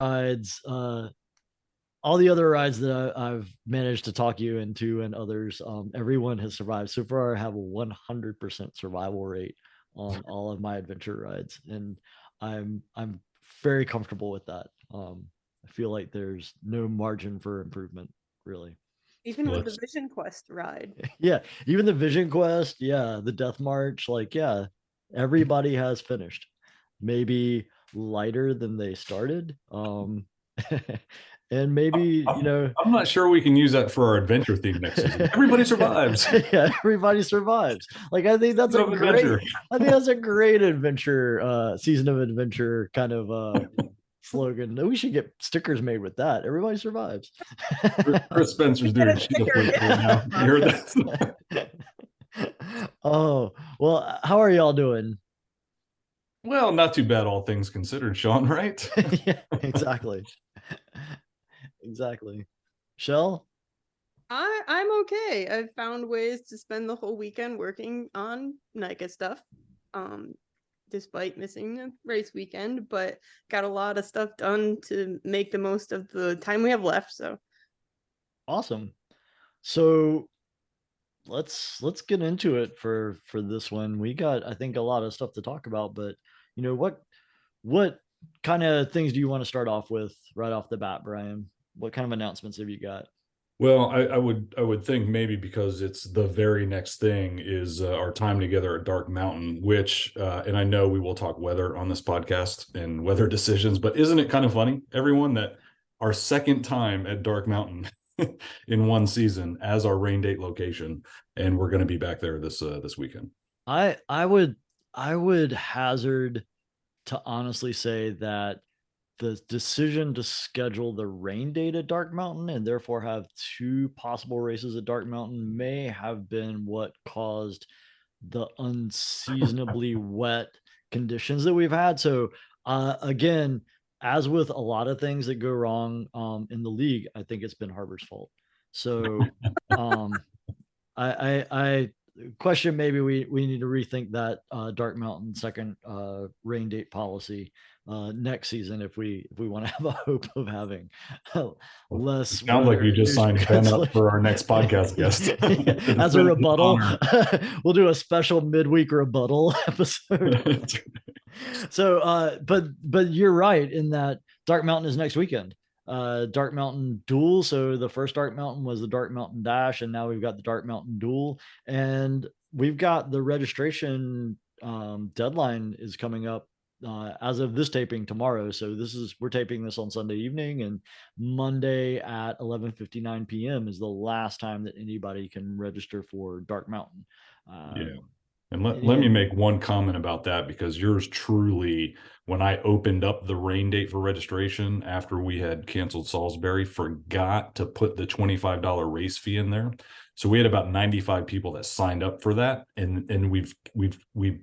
rides, all the other rides that I've managed to talk you into and others, everyone has survived. So far, I have a 100% survival rate on all of my adventure rides, and I'm very comfortable with that. I feel like there's no margin for improvement, really. Even Well, with the Vision Quest ride. Yeah, even the Vision Quest, yeah, the Death March, like, yeah, everybody has finished. Maybe lighter than they started. And maybe, I'm not sure we can use that for our adventure theme next season. Everybody survives. Yeah, everybody survives. Like, I think that's a great, I think that's a great adventure, season of adventure kind of slogan. We should get stickers made with that. Everybody survives. Chris Spencer's doing shield right now. You heard that? Oh, well, how are y'all doing? Well, not too bad, all things considered, Shawn, right? Yeah, exactly. Exactly. Chelle? I'm okay. I've found ways to spend the whole weekend working on NICA stuff. Despite missing the race weekend, but got a lot of stuff done to make the most of the time we have left. So Awesome. So let's get into it for this one. We got, I think, a lot of stuff to talk about, but what kind of things do you want to start off with right off the bat, Brian? What kind of announcements have you got? Well, I would think maybe because it's the very next thing is our time together at Dark Mountain, which and I know we will talk weather on this podcast and weather decisions, but isn't it kind of funny, everyone, that our second time at Dark Mountain in one season as our rain date location, and we're going to be back there this weekend. I would hazard to honestly say that the decision to schedule the rain date at Dark Mountain and therefore have two possible races at Dark Mountain may have been what caused the unseasonably wet conditions that we've had. So, again, as with a lot of things that go wrong in the league, I think it's been Harbor's fault. So, um, I question, maybe we need to rethink that Dark Mountain second rain date policy next season if we want to have a hope of having less. It sounds like you just signed Ben up for our next podcast guest. As a rebuttal. We'll do a special midweek rebuttal episode. So but you're right in that Dark Mountain is next weekend. Dark Mountain Duel. So the first Dark Mountain was the Dark Mountain Dash, and now we've got the Dark Mountain Duel, and we've got the registration deadline is coming up as of this taping tomorrow. So we're taping this on Sunday evening, and Monday at 11:59 p.m. is the last time that anybody can register for Dark Mountain. Yeah. And let me make one comment about that, because yours truly, when I opened up the rain date for registration after we had canceled Salisbury, forgot to put the $25 race fee in there. So we had about 95 people that signed up for that. And we've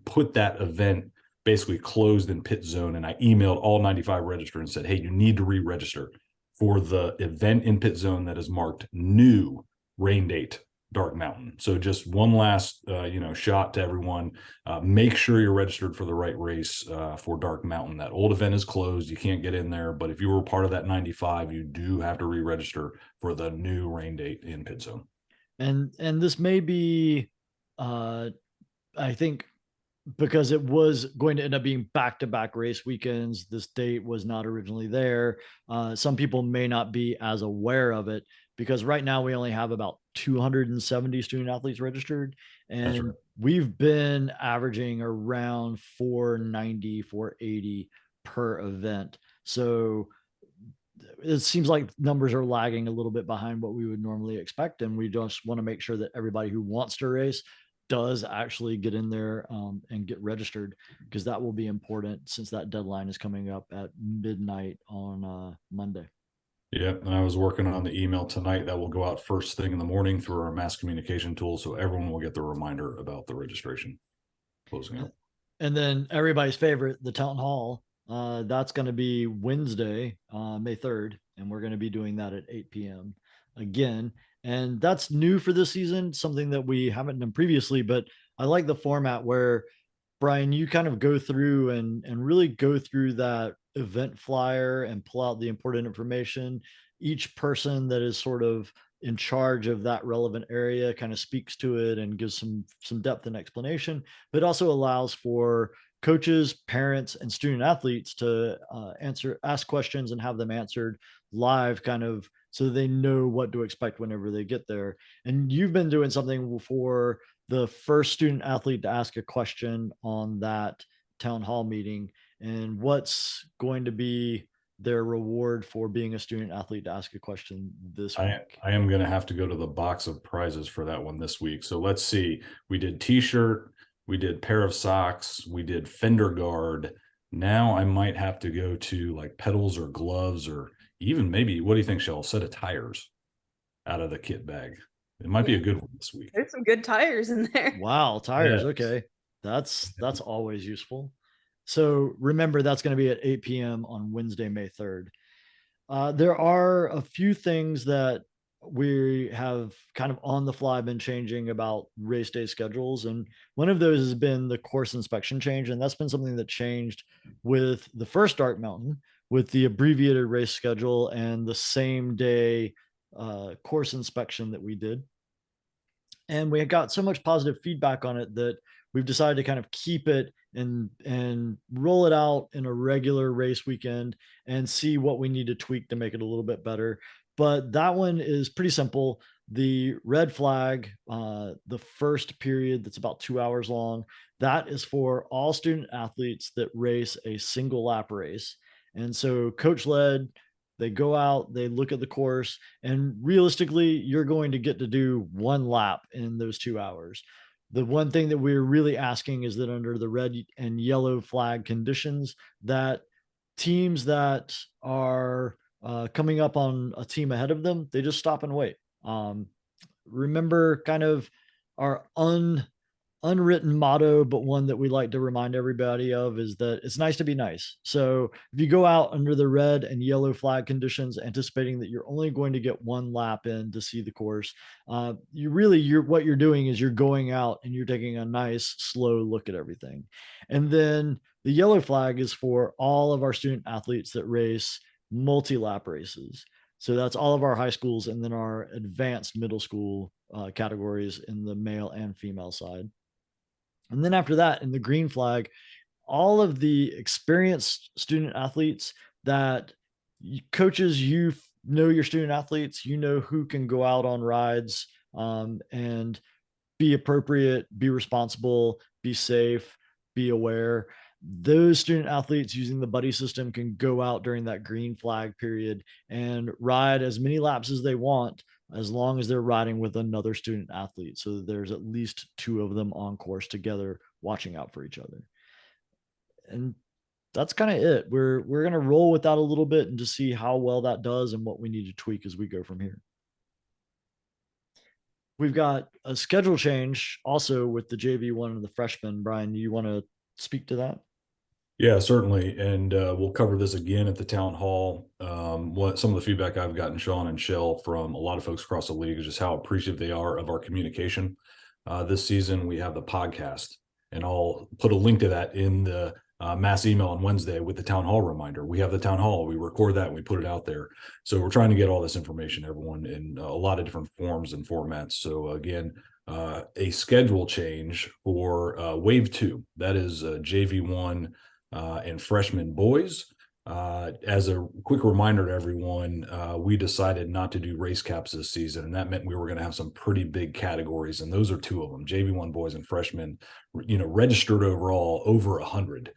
put that event basically closed in pit zone. And I emailed all 95 registrants and said, hey, you need to re-register for the event in pit zone that is marked new rain date Dark Mountain. So just one last shot to everyone. Make sure you're registered for the right race for Dark Mountain. That old event is closed. You can't get in there, but if you were part of that 95, you do have to re-register for the new rain date in pit zone. And this may be I think, because it was going to end up being back-to-back race weekends, this date was not originally there. Some people may not be as aware of it, because right now we only have about 270 student athletes registered, and right, we've been averaging around 490, 480 per event. So it seems like numbers are lagging a little bit behind what we would normally expect, and we just want to make sure that everybody who wants to race does actually get in there and get registered, because that will be important since that deadline is coming up at midnight on Monday. Yeah, and I was working on the email tonight that will go out first thing in the morning through our mass communication tool, so everyone will get the reminder about the registration closing out. And then everybody's favorite, the town hall, that's going to be Wednesday, May 3rd, and we're going to be doing that at 8 p.m. again. And that's new for this season, something that we haven't done previously, but I like the format where, Brian, you kind of go through and really go through that event flyer and pull out the important information. Each person that is sort of in charge of that relevant area kind of speaks to it and gives some depth and explanation, but also allows for coaches, parents, and student athletes to ask questions and have them answered live, kind of so they know what to expect whenever they get there. And you've been doing something for the first student athlete to ask a question on that town hall meeting, and what's going to be their reward for being a student athlete to ask a question this week? I am going to have to go to the box of prizes for that one this week. So let's see. We did t-shirt, we did pair of socks, we did fender guard. Now I might have to go to like pedals or gloves, or even maybe, what do you think, Shell? A set of tires out of the kit bag. It might be a good one this week. There's some good tires in there. Wow, tires. Yes. Okay. That's always useful. So remember, that's going to be at 8 p.m. on Wednesday, May 3rd. There are a few things that we have kind of on the fly been changing about race day schedules. And one of those has been the course inspection change. And that's been something that changed with the first Dark Mountain, with the abbreviated race schedule and the same day course inspection that we did. And we got so much positive feedback on it that we've decided to kind of keep it and roll it out in a regular race weekend and see what we need to tweak to make it a little bit better. But that one is pretty simple. The red flag, the first period that's about 2 hours long, that is for all student athletes that race a single lap race. And so coach led, they go out, they look at the course, and realistically, you're going to get to do one lap in those 2 hours. The one thing that we're really asking is that under the red and yellow flag conditions, that teams that are coming up on a team ahead of them, they just stop and wait. Remember kind of our unwritten motto, but one that we like to remind everybody of, is that it's nice to be nice. So if you go out under the red and yellow flag conditions, anticipating that you're only going to get one lap in to see the course, what you're doing is you're going out and you're taking a nice slow look at everything. And then the yellow flag is for all of our student athletes that race multi-lap races. So that's all of our high schools and then our advanced middle school categories in the male and female side. And then after that, in the green flag, all of the experienced student athletes that coaches, you know your student athletes, you know who can go out on rides and be appropriate, be responsible, be safe, be aware. Those student athletes using the buddy system can go out during that green flag period and ride as many laps as they want, as long as they're riding with another student athlete. So there's at least 2 of them on course together, watching out for each other. And that's kind of it. We're going to roll with that a little bit and just see how well that does and what we need to tweak as we go from here. We've got a schedule change also with the JV1 and the freshmen. Brian, you want to speak to that? Yeah, certainly. And we'll cover this again at the town hall. What some of the feedback I've gotten, Shawn and Chelle, from a lot of folks across the league, is just how appreciative they are of our communication. This season, we have the podcast, and I'll put a link to that in the mass email on Wednesday with the town hall reminder. We have the town hall, we record that, and we put it out there. So we're trying to get all this information, everyone, in a lot of different forms and formats. So again, a schedule change for wave 2, that is JV1 and freshman boys. As a quick reminder to everyone, we decided not to do race caps this season, and that meant we were going to have some pretty big categories, and those are 2 of them: JV1 boys and freshmen. Registered overall over 100.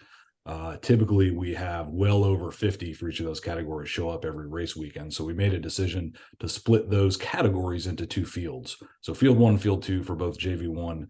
Typically, we have well over 50 for each of those categories show up every race weekend. So we made a decision to split those categories into 2 fields. So field 1, field 2 for both JV1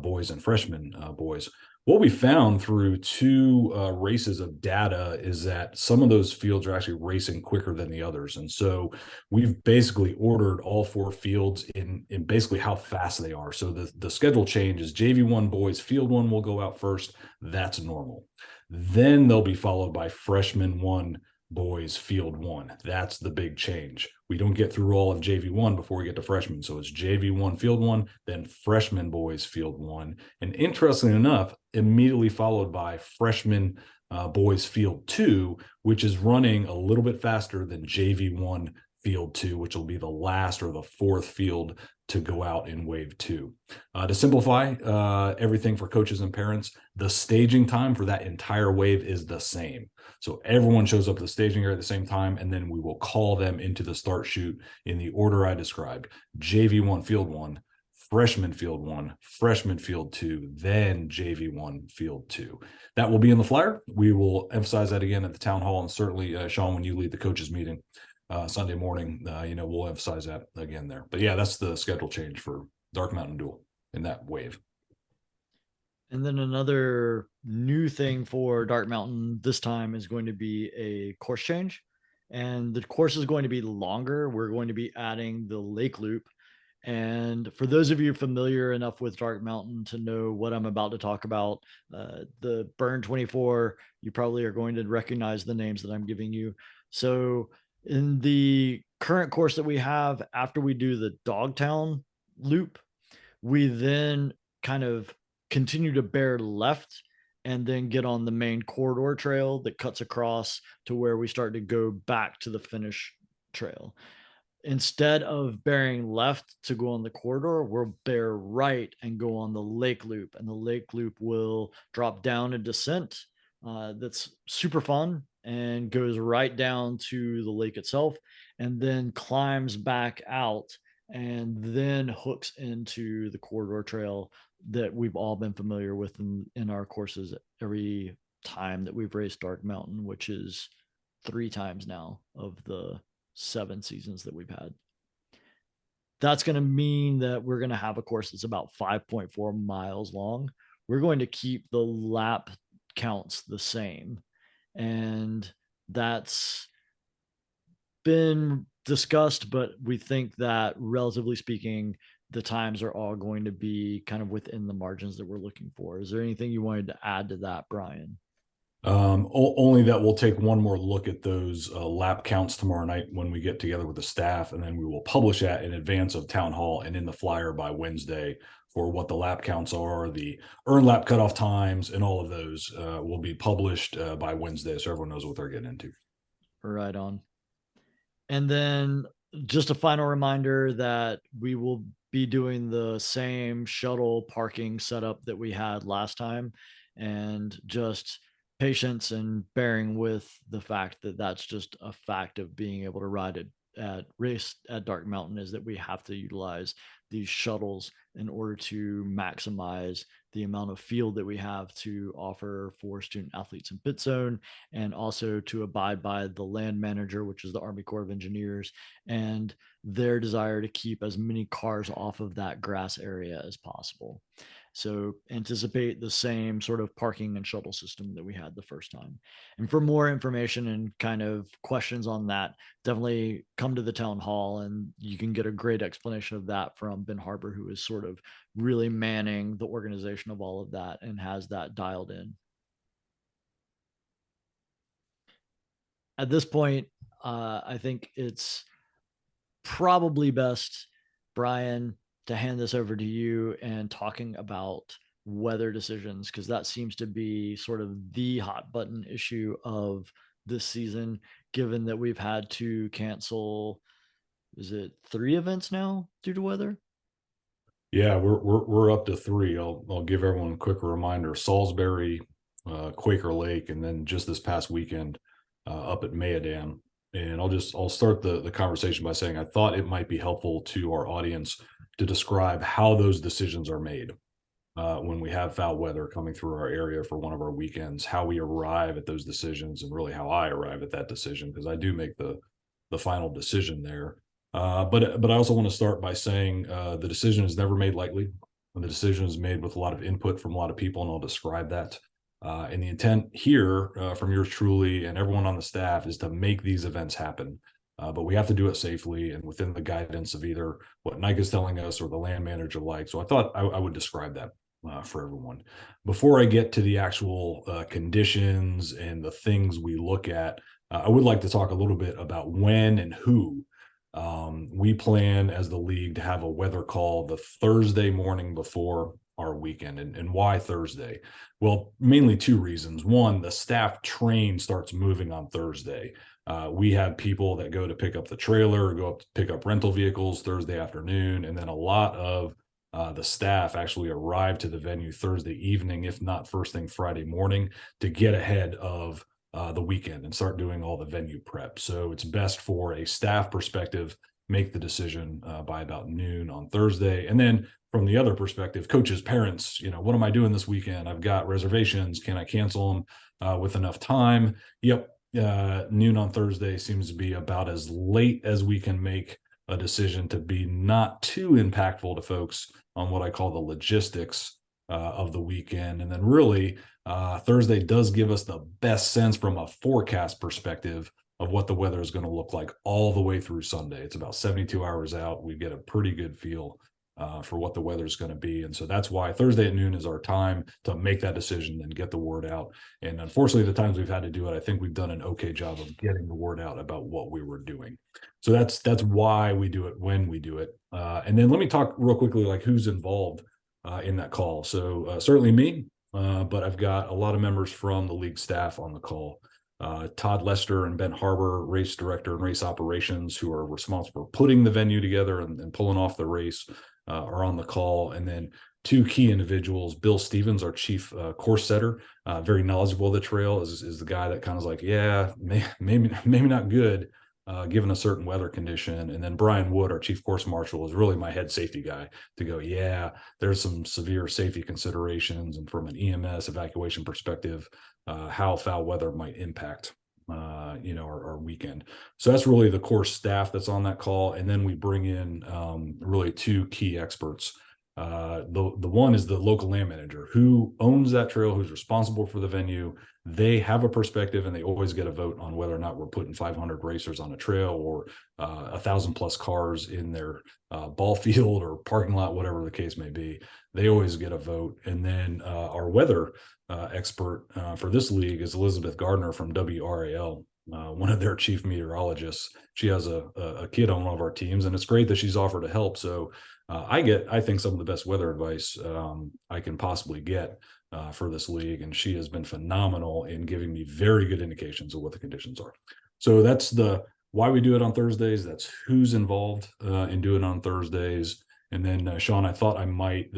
boys and freshman boys. What we found through 2 races of data is that some of those fields are actually racing quicker than the others. And so we've basically ordered all 4 fields in basically how fast they are. So the schedule change is JV1 boys, field 1 will go out first. That's normal. Then they'll be followed by freshman 1 boys, field 1. That's the big change. We don't get through all of JV1 before we get to freshmen. So it's JV1, field 1, then freshman boys, field 1. And interestingly enough, immediately followed by freshman boys field 2, which is running a little bit faster than JV1 field 2, which will be the last or the fourth field to go out in wave 2. To simplify everything for coaches and parents, the staging time for that entire wave is the same. So everyone shows up at the staging area at the same time, and then we will call them into the start chute in the order I described: JV1 field 1, freshman field 1, freshman field 2, then JV1 field 2. That will be in the flyer. We will emphasize that again at the town hall, and certainly, Shawn, when you lead the coaches meeting Sunday morning, we'll emphasize that again there. But yeah, that's the schedule change for Dark Mountain Duel in that wave. And then another new thing for Dark Mountain this time is going to be a course change. And the course is going to be longer. We're going to be adding the lake loop. And for those of you familiar enough with Dark Mountain to know what I'm about to talk about, the Burn 24, you probably are going to recognize the names that I'm giving you. So in the current course that we have, after we do the Dogtown loop, we then kind of continue to bear left and then get on the main corridor trail that cuts across to where we start to go back to the finish trail. Instead of bearing left to go on the corridor, we'll bear right and go on the lake loop, and the lake loop will drop down a descent that's super fun and goes right down to the lake itself, and then climbs back out and then hooks into the corridor trail that we've all been familiar with in our courses every time that we've raced Dark Mountain, which is 3 times now of the 7 seasons that we've had. That's going to mean that we're going to have a course that's about 5.4 miles long. We're going to keep the lap counts the same. And that's been discussed, but we think that relatively speaking, the times are all going to be kind of within the margins that we're looking for. Is there anything you wanted to add to that, Brian? Only that we'll take one more look at those lap counts tomorrow night when we get together with the staff, and then we will publish that in advance of town hall and in the flyer by Wednesday for what the lap counts are, the earn lap cutoff times, and all of those will be published by Wednesday, so everyone knows what they're getting into. Right on. And then just a final reminder that we will be doing the same shuttle parking setup that we had last time, and just patience and bearing with the fact that that's just a fact of being able to ride it at race at Dark Mountain, is that we have to utilize these shuttles in order to maximize the amount of field that we have to offer for student athletes in pit zone, and also to abide by the land manager, which is the Army Corps of Engineers, and their desire to keep as many cars off of that grass area as possible. So anticipate the same sort of parking and shuttle system that we had the first time. And for more information and kind of questions on that, definitely come to the town hall, and you can get a great explanation of that from Ben Harbour, who is sort of really manning the organization of all of that and has that dialed in. At this point, I think it's probably best, Brian, to hand this over to you and talking about weather decisions, because that seems to be sort of the hot button issue of this season, given that we've had to cancel, is it 3 events now due to weather? Yeah, we're up to 3. I'll give everyone a quick reminder: Salisbury, Quaker Lake, and then just this past weekend up at Mayadan. And I'll start the conversation by saying I thought it might be helpful to our audience to describe how those decisions are made when we have foul weather coming through our area for one of our weekends, how we arrive at those decisions, and really how I arrive at that decision, because I do make the final decision there. But I also want to start by saying the decision is never made lightly, and the decision is made with a lot of input from a lot of people, and I'll describe that. And the intent here from yours truly and everyone on the staff is to make these events happen. But we have to do it safely and within the guidance of either what NICA is telling us or the land manager like. So I thought I would describe that for everyone. Before I get to the actual conditions and the things we look at, I would like to talk a little bit about when and who. We plan as the league to have a weather call the Thursday morning before our weekend. And why Thursday? Well, mainly two reasons. One, the staff train starts moving on Thursday. We have people that go to pick up the trailer, or go up to pick up rental vehicles Thursday afternoon, and then a lot of the staff actually arrive to the venue Thursday evening, if not first thing Friday morning, to get ahead of the weekend and start doing all the venue prep. So it's best for a staff perspective, make the decision by about noon on Thursday. And then from the other perspective, coaches, parents, what am I doing this weekend? I've got reservations. Can I cancel them with enough time? Yep. Noon on Thursday seems to be about as late as we can make a decision to be not too impactful to folks on what I call the logistics of the weekend. And then really Thursday does give us the best sense from a forecast perspective of what the weather is going to look like all the way through Sunday. It's about 72 hours out. We get a pretty good feel for what the weather is going to be. And so that's why Thursday at noon is our time to make that decision and get the word out. And unfortunately, the times we've had to do it, I think we've done an okay job of getting the word out about what we were doing. So that's why we do it when we do it. And then let me talk real quickly, like who's involved in that call. So certainly me, but I've got a lot of members from the league staff on the call. Todd Lester and Ben Harbor, race director and race operations, who are responsible for putting the venue together and pulling off the race, are on the call. And then two key individuals, Bill Stevens, our chief course setter, very knowledgeable of the trail, is the guy that kind of like, yeah, maybe not good, given a certain weather condition. And then Brian Wood, our chief course marshal, is really my head safety guy to go, yeah, there's some severe safety considerations. And from an EMS evacuation perspective, how foul weather might impact our weekend. So that's really the course staff that's on that call. And then we bring in really two key experts. The one is the local land manager who owns that trail, who's responsible for the venue. They have a perspective and they always get a vote on whether or not we're putting 500 racers on a trail or 1,000+ cars in their ball field or parking lot, whatever the case may be. They always get a vote. And then our weather expert for this league is Elizabeth Gardner from WRAL, one of their chief meteorologists. She has a kid on one of our teams, and it's great that she's offered to help. So I think some of the best weather advice I can possibly get for this league, and she has been phenomenal in giving me very good indications of what the conditions are. So that's the why we do it on Thursdays. That's who's involved in doing it on Thursdays. And then Shawn, I thought I might,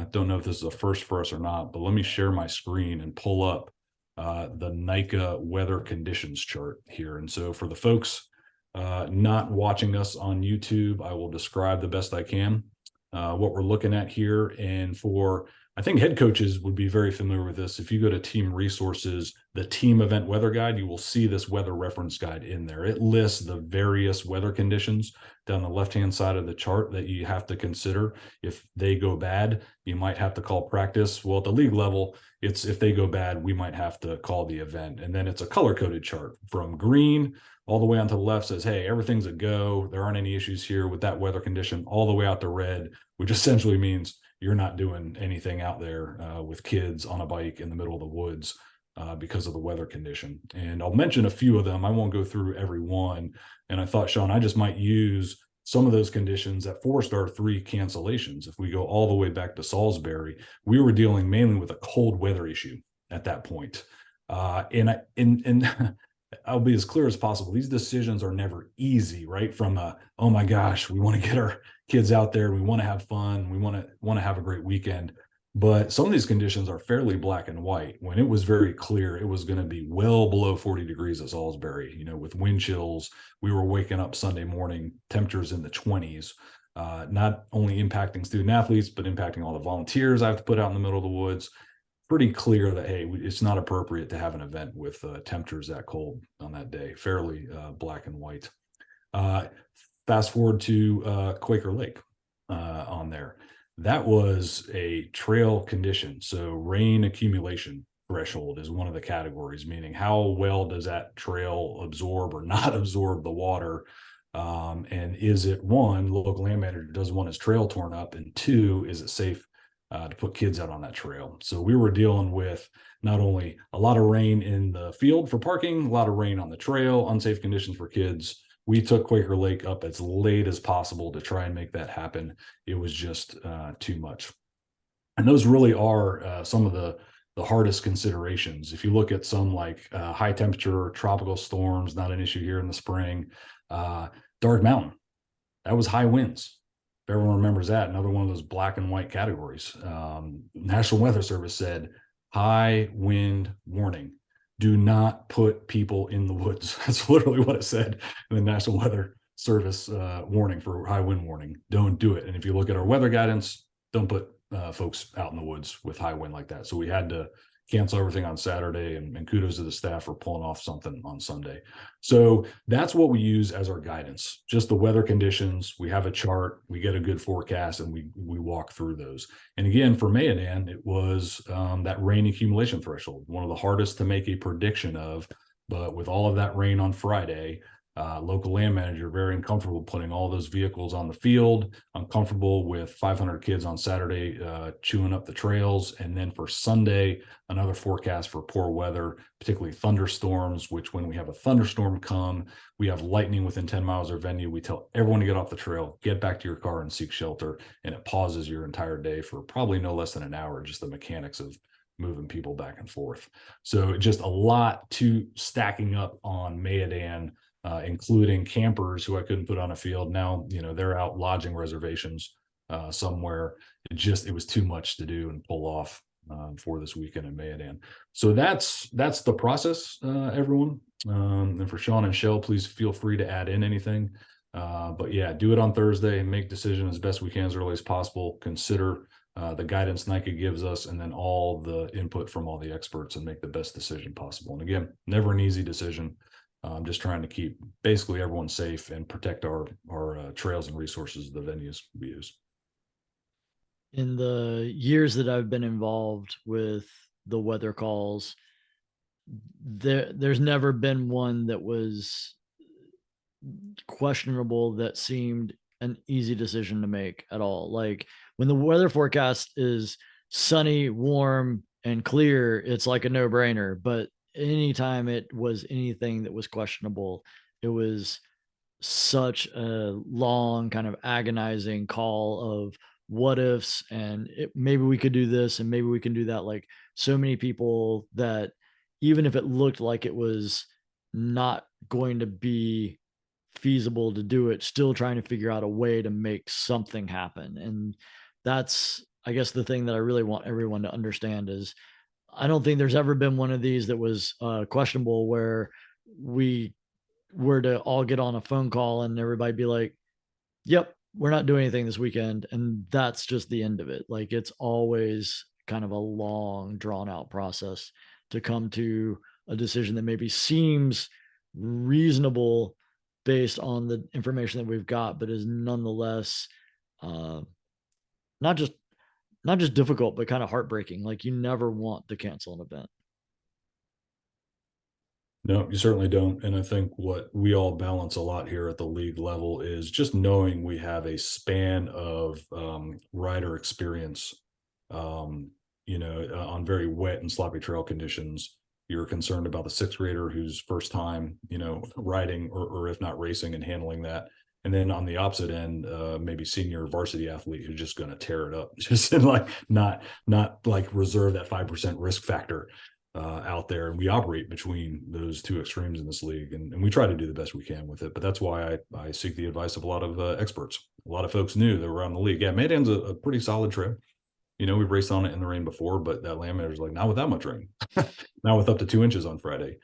don't know if this is a first for us or not, but let me share my screen and pull up the NICA weather conditions chart here. And so for the folks not watching us on YouTube, I will describe the best I can what we're looking at here. And I think head coaches would be very familiar with this. If you go to team resources, the team event weather guide, you will see this weather reference guide in there. It lists the various weather conditions down the left-hand side of the chart that you have to consider. If they go bad, you might have to call practice. Well, at the league level, it's if they go bad, we might have to call the event. And then it's a color-coded chart from green all the way onto the left says, hey, everything's a go. There aren't any issues here with that weather condition, all the way out to red, which essentially means you're not doing anything out there with kids on a bike in the middle of the woods because of the weather condition. And I'll mention a few of them. I won't go through every one. And I thought, Shawn, I just might use some of those conditions that forced our 3 cancellations. If we go all the way back to Salisbury, we were dealing mainly with a cold weather issue at that point. And I'll be as clear as possible. These decisions are never easy, right? From oh my gosh, we want to get our kids out there. We want to have fun. We want to have a great weekend. But some of these conditions are fairly black and white. When it was very clear, it was going to be well below 40 degrees at Salisbury, with wind chills. We were waking up Sunday morning, temperatures in the 20s, not only impacting student athletes, but impacting all the volunteers I have to put out in the middle of the woods. Pretty clear that, hey, it's not appropriate to have an event with temperatures that cold on that day, fairly black and white. Fast forward to Quaker Lake on there. That was a trail condition. So rain accumulation threshold is one of the categories, meaning how well does that trail absorb or not absorb the water? And is it, one, the local land manager doesn't want his trail torn up, and 2, is it safe to put kids out on that trail? So we were dealing with not only a lot of rain in the field for parking, a lot of rain on the trail, unsafe conditions for kids. We took Quaker Lake up as late as possible to try and make that happen. It was just too much. And those really are some of the hardest considerations. If you look at some like high temperature tropical storms, not an issue here in the spring. Dark Mountain, that was high winds. If everyone remembers that, another one of those black and white categories. National Weather Service said high wind warning. Do not put people in the woods. That's literally what it said in the National Weather Service warning for high wind warning. Don't do it. And if you look at our weather guidance, don't put folks out in the woods with high wind like that. So we had to cancel everything on Saturday, and kudos to the staff for pulling off something on Sunday. So that's what we use as our guidance, just the weather conditions. We have a chart, we get a good forecast, and we walk through those. And again, for Mayodan, it was that rain accumulation threshold, one of the hardest to make a prediction of. But with all of that rain on Friday, local land manager very uncomfortable putting all those vehicles on the field, uncomfortable with 500 kids on Saturday chewing up the trails. And then for Sunday, another forecast for poor weather, particularly thunderstorms, which when we have a thunderstorm come, we have lightning within 10 miles of venue. We tell everyone to get off the trail, get back to your car and seek shelter. And it pauses your entire day for probably no less than an hour, just the mechanics of moving people back and forth. So just a lot to stacking up on Mayodan, including campers who I couldn't put on a field. Now, they're out lodging reservations somewhere. It was too much to do and pull off for this weekend in Mayodan. So that's the process, everyone. And for Shawn and Chelle, please feel free to add in anything. But yeah, do it on Thursday and make decision as best we can as early as possible. Consider the guidance NICA gives us, and then all the input from all the experts, and make the best decision possible. And again, never an easy decision. I'm just trying to keep basically everyone safe and protect our trails and resources, the venues we use. In the years that I've been involved with the weather calls, there's never been one that was questionable that seemed an easy decision to make at all. Like when the weather forecast is sunny, warm, and clear, it's like a no-brainer. But anytime it was anything that was questionable, it was such a long kind of agonizing call of what ifs, and maybe we could do this and maybe we can do that. Like so many people that even if it looked like it was not going to be feasible to do it, still trying to figure out a way to make something happen. And that's, I guess, the thing that I really want everyone to understand is I don't think there's ever been one of these that was questionable where we were to all get on a phone call and everybody be like, yep, we're not doing anything this weekend. And that's just the end of it. Like it's always kind of a long drawn out process to come to a decision that maybe seems reasonable based on the information that we've got, but is nonetheless not just difficult, but kind of heartbreaking. Like you never want to cancel an event. No, you certainly don't. And I think what we all balance a lot here at the league level is just knowing we have a span of rider experience, on very wet and sloppy trail conditions. You're concerned about the sixth grader who's first time, riding or if not racing and handling that. And then on the opposite end, maybe senior varsity athlete who's just going to tear it up, just like not like reserve that 5% risk factor out there. And we operate between those two extremes in this league, and we try to do the best we can with it. But that's why I seek the advice of a lot of experts. A lot of folks knew that were around the league. Yeah, Maydan's a pretty solid trail. We've raced on it in the rain before, but that land manager's like, not with that much rain. Now with up to 2 inches on Friday.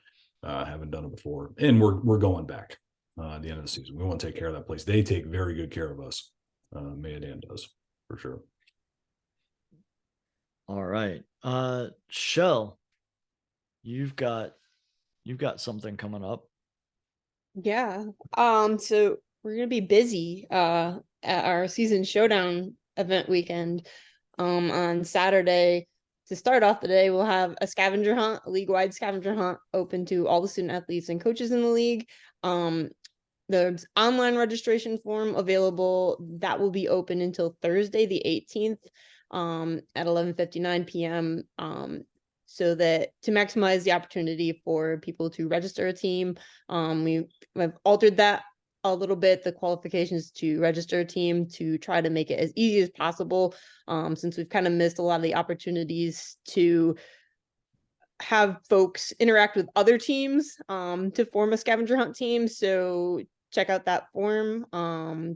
Haven't done it before. And we're going back at the end of the season. We want to take care of that place. They take very good care of us. Maydan does, for sure. All right. Chelle, you've got something coming up. Yeah. So we're gonna be busy at our season showdown event weekend. On Saturday, to start off the day, we'll have a scavenger hunt, a league-wide scavenger hunt open to all the student athletes and coaches in the league. The online registration form available, that will be open until Thursday, the 18th, at 11:59 p.m. So that to maximize the opportunity for people to register a team, we've altered that a little bit the qualifications to register a team to try to make it as easy as possible, since we've kind of missed a lot of the opportunities to have folks interact with other teams to form a scavenger hunt team. So check out that form,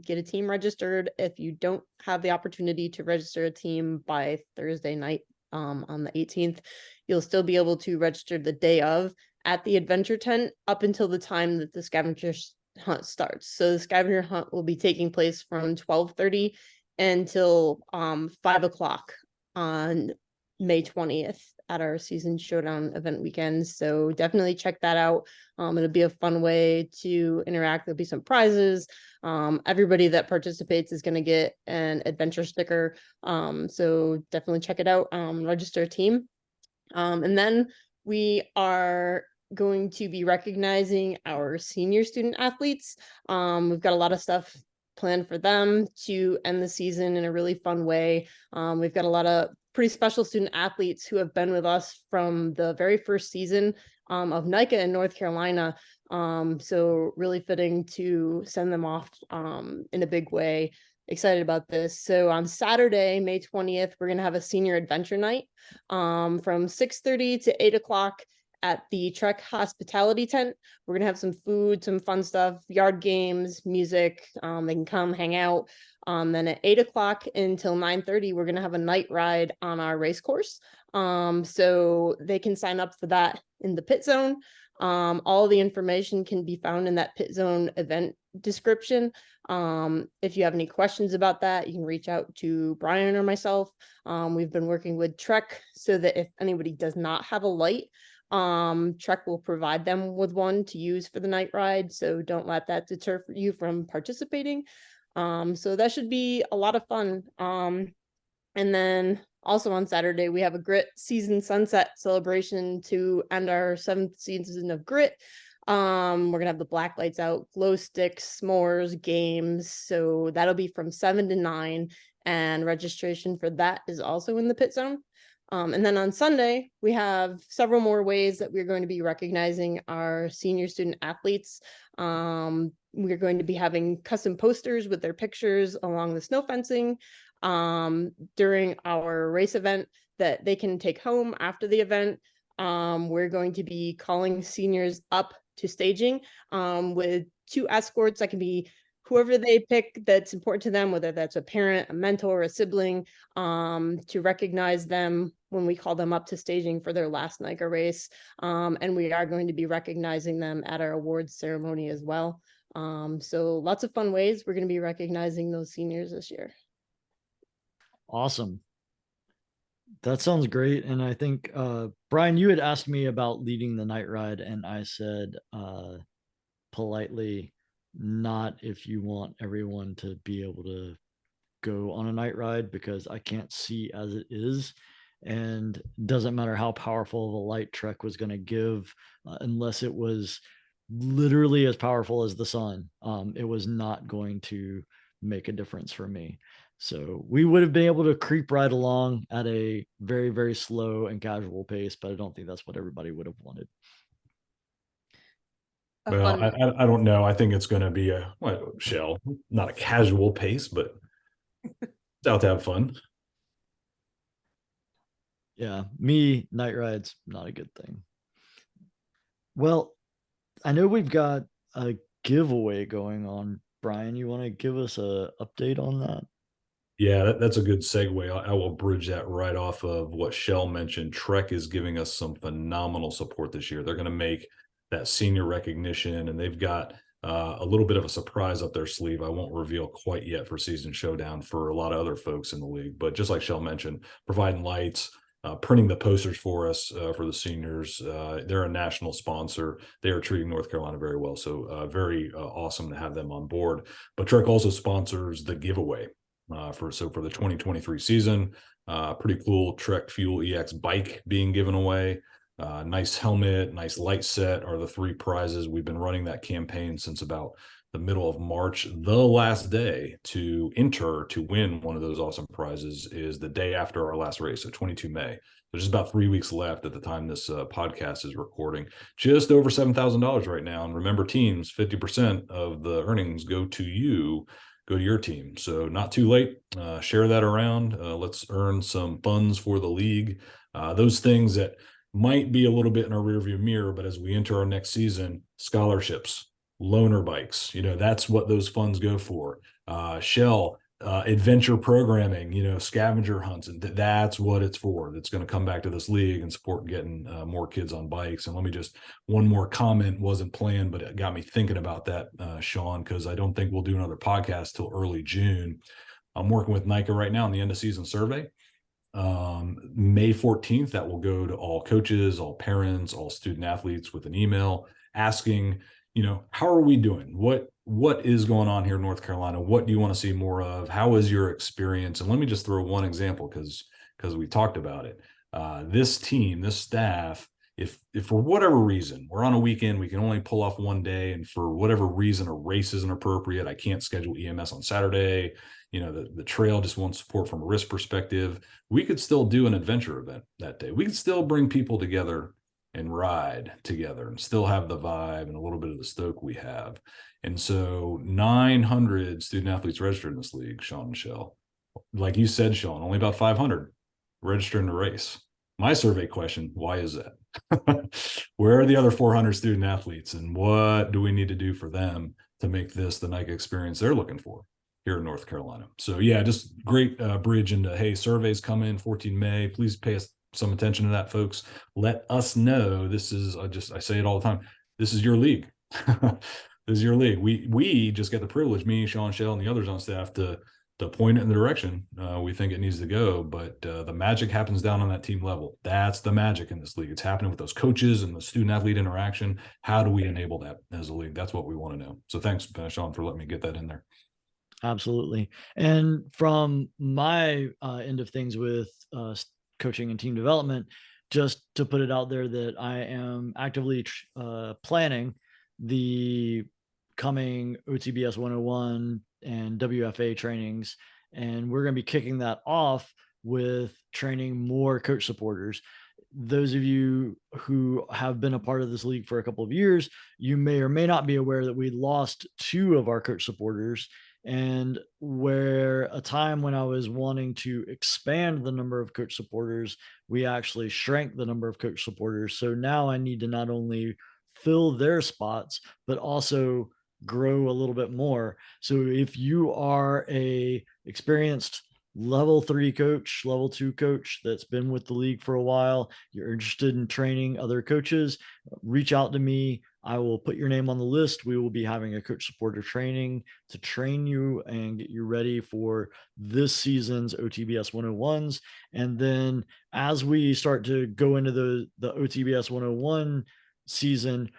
get a team registered. If you don't have the opportunity to register a team by Thursday night on the 18th, you'll still be able to register the day of at the adventure tent up until the time that the scavenger hunt starts. So the scavenger hunt will be taking place from 12:30 until 5 o'clock on May 20th at our season showdown event weekend. So definitely check that out. It'll be a fun way to interact. There'll be some prizes. Everybody that participates is going to get an adventure sticker. So definitely check it out. Register a team. And then we are going to be recognizing our senior student athletes. We've got a lot of stuff planned for them to end the season in a really fun way. We've got a lot of pretty special student athletes who have been with us from the very first season of NICA in North Carolina. So really fitting to send them off in a big way. Excited about this. So on Saturday, May 20th, we're going to have a senior adventure night from 6:30 to 8 o'clock at the Trek Hospitality Tent. We're going to have some food, some fun stuff, yard games, music. They can come hang out. Then at 8 o'clock until 9:30, we're going to have a night ride on our race course. So they can sign up for that in the pit zone. All the information can be found in that pit zone event description. If you have any questions about that, you can reach out to Brian or myself. We've been working with Trek so that if anybody does not have a light, Trek will provide them with one to use for the night ride. So don't let that deter you from participating. So that should be a lot of fun. And then also on Saturday, we have a Grit season sunset celebration to end our 7th season of Grit. We're gonna have the black lights out, glow sticks, s'mores, games. So that'll be from 7 to 9, and registration for that is also in the pit zone. And then on Sunday, we have several more ways that we're going to be recognizing our senior student athletes. We're going to be having custom posters with their pictures along the snow fencing during our race event that they can take home after the event. We're going to be calling seniors up to staging with 2 escorts that can be whoever they pick that's important to them, whether that's a parent, a mentor, a sibling, to recognize them when we call them up to staging for their last NICA race. And we are going to be recognizing them at our awards ceremony as well. So lots of fun ways we're going to be recognizing those seniors this year. Awesome. That sounds great. And I think, Brian, you had asked me about leading the night ride, and I said politely, not if you want everyone to be able to go on a night ride, because I can't see as it is. And doesn't matter how powerful of a light Trek was going to give, unless it was literally as powerful as the sun, it was not going to make a difference for me. So we would have been able to creep right along at a very, very slow and casual pace, but I don't think that's what everybody would have wanted. Well, I don't know. I think it's going to be a Chelle, not a casual pace, but it's out to have fun. Yeah, me, night rides, not a good thing. Well, I know we've got a giveaway going on. Brian, you want to give us a update on that? Yeah, that's a good segue. I will bridge that right off of what Chelle mentioned. Trek is giving us some phenomenal support this year. They're going to make that senior recognition, and they've got a little bit of a surprise up their sleeve. I won't reveal quite yet for Season Showdown for a lot of other folks in the league. But just like Chelle mentioned, providing lights, printing the posters for us for the seniors. They're a national sponsor. They are treating North Carolina very well. So very awesome to have them on board. But Trek also sponsors the giveaway. For the 2023 season, pretty cool Trek Fuel EX bike being given away. Nice helmet, nice light set are the 3 prizes. We've been running that campaign since about the middle of March. The last day to enter to win one of those awesome prizes is the day after our last race, so 22 May. There's just about 3 weeks left at the time this podcast is recording. Just over $7,000 right now. And remember, teams, 50% of the earnings go to you, go to your team. So not too late. Share that around. Let's earn some funds for the league. Those things that might be a little bit in our rearview mirror, but as we enter our next season, scholarships, loaner bikes, that's what those funds go for. Shell, adventure programming, scavenger hunts, and that's what it's for. That's going to come back to this league and support getting more kids on bikes. And let me just, one more comment, wasn't planned, but it got me thinking about that, Shawn, because I don't think we'll do another podcast till early June. I'm working with NICA right now on the end of season survey. May 14th, that will go to all coaches, all parents, all student athletes with an email asking, how are we doing? What is going on here in North Carolina? What do you want to see more of? How is your experience? And let me just throw one example because we talked about it. This team, this staff, if for whatever reason we're on a weekend, we can only pull off one day, and for whatever reason a race isn't appropriate, I can't schedule EMS on Saturday, the trail just won't support from a risk perspective, we could still do an adventure event that day. We could still bring people together and ride together and still have the vibe and a little bit of the stoke we have. And so 900 student athletes registered in this league, Shawn and Chelle. Like you said, Shawn, only about 500 registering to race. My survey question, why is that? Where are the other 400 student athletes, and what do we need to do for them to make this the NICA experience they're looking for here in North Carolina? So yeah, just great bridge into, hey, surveys come in 14 May. Please pay us some attention to that, folks. Let us know. This is, I say it all the time, this is your league. This is your league. We just get the privilege, me, Shawn, Chelle, and the others on staff, to point it in the direction we think it needs to go. But the magic happens down on that team level. That's the magic in this league. It's happening with those coaches and the student athlete interaction. How do we enable that as a league? That's what we want to know. So thanks, Shawn, for letting me get that in there. Absolutely. And from my end of things with coaching and team development, just to put it out there that I am actively planning the coming OTBS 101 and WFA trainings. And we're going to be kicking that off with training more coach supporters. Those of you who have been a part of this league for a couple of years, you may or may not be aware that we lost 2 of our coach supporters. And where a time when I was wanting to expand the number of coach supporters, we actually shrank the number of coach supporters. So now I need to not only fill their spots, but also grow a little bit more. So if you are a experienced level 3 coach, level 2 coach that's been with the league for a while, you're interested in training other coaches, reach out to me. I will put your name on the list. We will be having a coach supporter training to train you and get you ready for this season's OTBS 101s. And then as we start to go into the OTBS 101 season,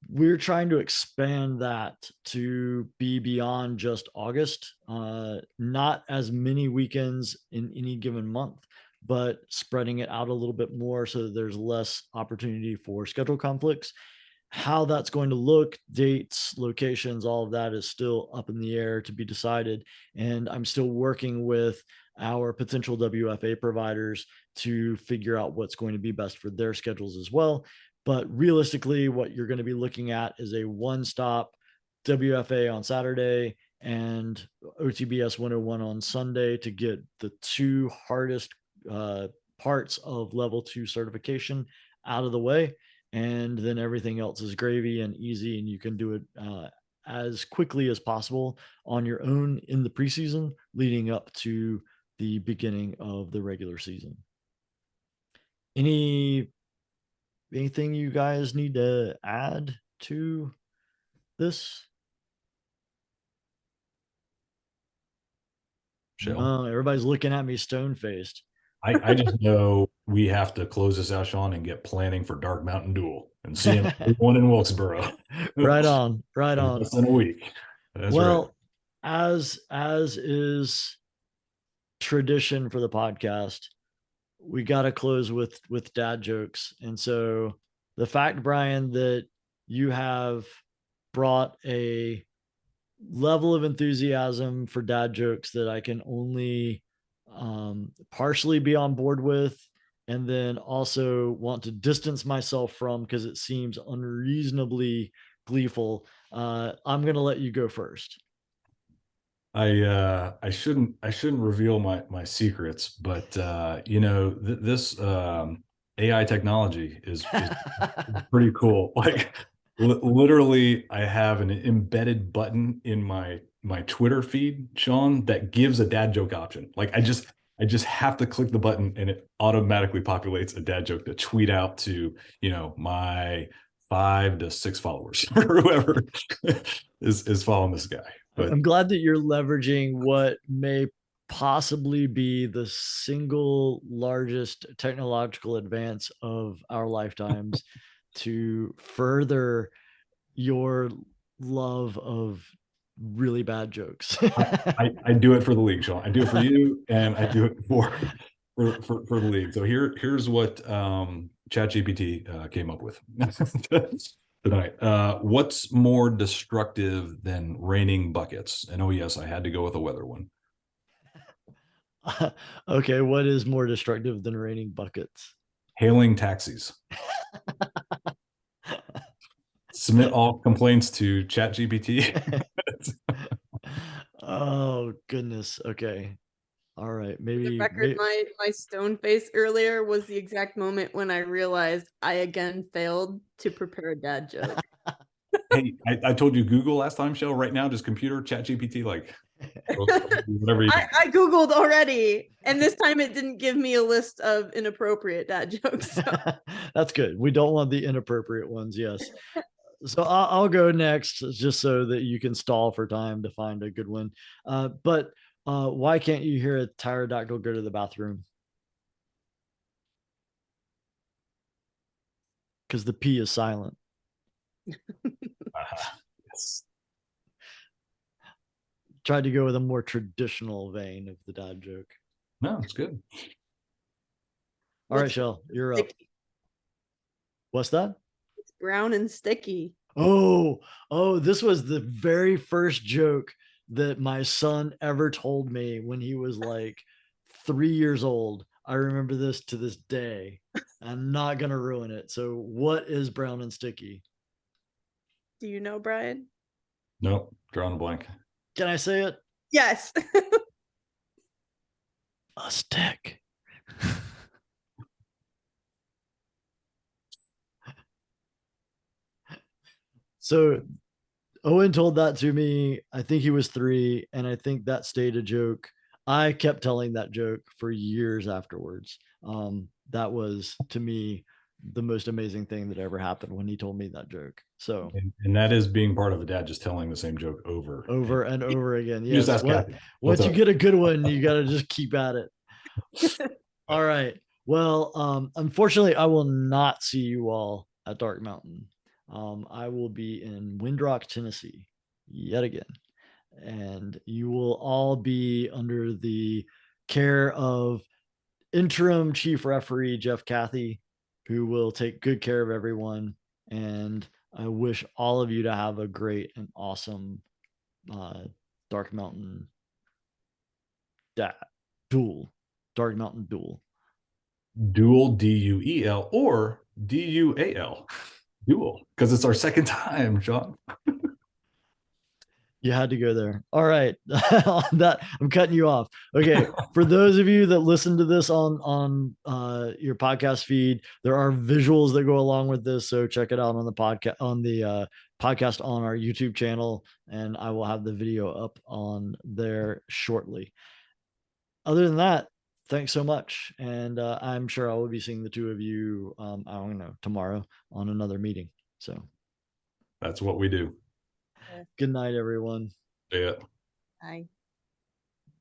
we're trying to expand that to be beyond just August, not as many weekends in any given month, but spreading it out a little bit more so that there's less opportunity for schedule conflicts. How that's going to look, dates, locations, all of that is still up in the air to be decided. And I'm still working with our potential WFA providers to figure out what's going to be best for their schedules as well. But realistically, what you're going to be looking at is a one-stop WFA on Saturday and OTBS 101 on Sunday to get the 2 hardest parts of level 2 certification out of the way. And then everything else is gravy and easy, and you can do it as quickly as possible on your own in the preseason leading up to the beginning of the regular season. Anything you guys need to add to this? Chelle? No, everybody's looking at me stone-faced. I just know we have to close this out, Shawn, and get planning for Dark Mountain Duel and seeing one in Wilkesboro. Right on. Less than a week. That's well, right. As is tradition for the podcast, we got to close with dad jokes. And so the fact, Brian, that you have brought a level of enthusiasm for dad jokes that I can only partially be on board with, and then also want to distance myself from because it seems unreasonably gleeful. I'm gonna let you go first. I shouldn't reveal my secrets, but this AI technology is pretty cool. Like literally, I have an embedded button in my Twitter feed, Shawn, that gives a dad joke option. Like I just have to click the button and it automatically populates a dad joke to tweet out to, my 5 to 6 followers or whoever is following this guy. But I'm glad that you're leveraging what may possibly be the single largest technological advance of our lifetimes to further your love of really bad jokes. I do it for the league, Shawn. I do it for you, and I do it for the league. So here's what ChatGPT came up with tonight. What's more destructive than raining buckets? And oh yes, I had to go with a weather one. Okay, what is more destructive than raining buckets? Hailing taxis. Submit all complaints to ChatGPT. Oh goodness. Okay. All right. The Maybe, record, my stone face earlier was the exact moment when I realized I again failed to prepare a dad joke. Hey, I told you Google last time, Shell. Right now, just computer ChatGPT, like whatever you I Googled already, and this time it didn't give me a list of inappropriate dad jokes. So. That's good. We don't want the inappropriate ones. Yes. So I'll go next just so that you can stall for time to find a good one. But why can't you hear a pterodactyl go to the bathroom? Because the P is silent. Yes. Tried to go with a more traditional vein of the dad joke. No, it's good. All right, Shell, you're up. What's that? It's brown and sticky. Oh, this was the very first joke that my son ever told me when he was like 3 years old. I remember this to this day. I'm not gonna ruin it. So, what is brown and sticky? Do you know, Brian? Nope, drawing a blank. Can I say it? Yes. A stick. So Owen told that to me. I think he was 3, and I think that stayed a joke. I kept telling that joke for years afterwards. That was to me the most amazing thing that ever happened when he told me that joke. So And that is being part of a dad just telling the same joke over and over again. You just Yes. ask Kathy. Once you get a good one, you got to just keep at it. All right. Well, unfortunately, I will not see you all at Dark Mountain. I will be in Windrock, Tennessee, yet again. And you will all be under the care of interim chief referee Jeff Cathy, who will take good care of everyone. And I wish all of you to have a great and awesome Dark Mountain duel. Dark Mountain duel. Duel, DUEL, or DUAL. Duel, because it's our second time, Shawn. You had to go there. All right. On that, I'm cutting you off. Okay. For those of you that listen to this on your podcast feed, there are visuals that go along with this. So check it out on the podcast podcast on our YouTube channel, and I will have the video up on there shortly. Other than that, thanks so much. And I'm sure I will be seeing the two of you, I don't know, tomorrow on another meeting. So That's what we do. good night, everyone. Yeah. Bye.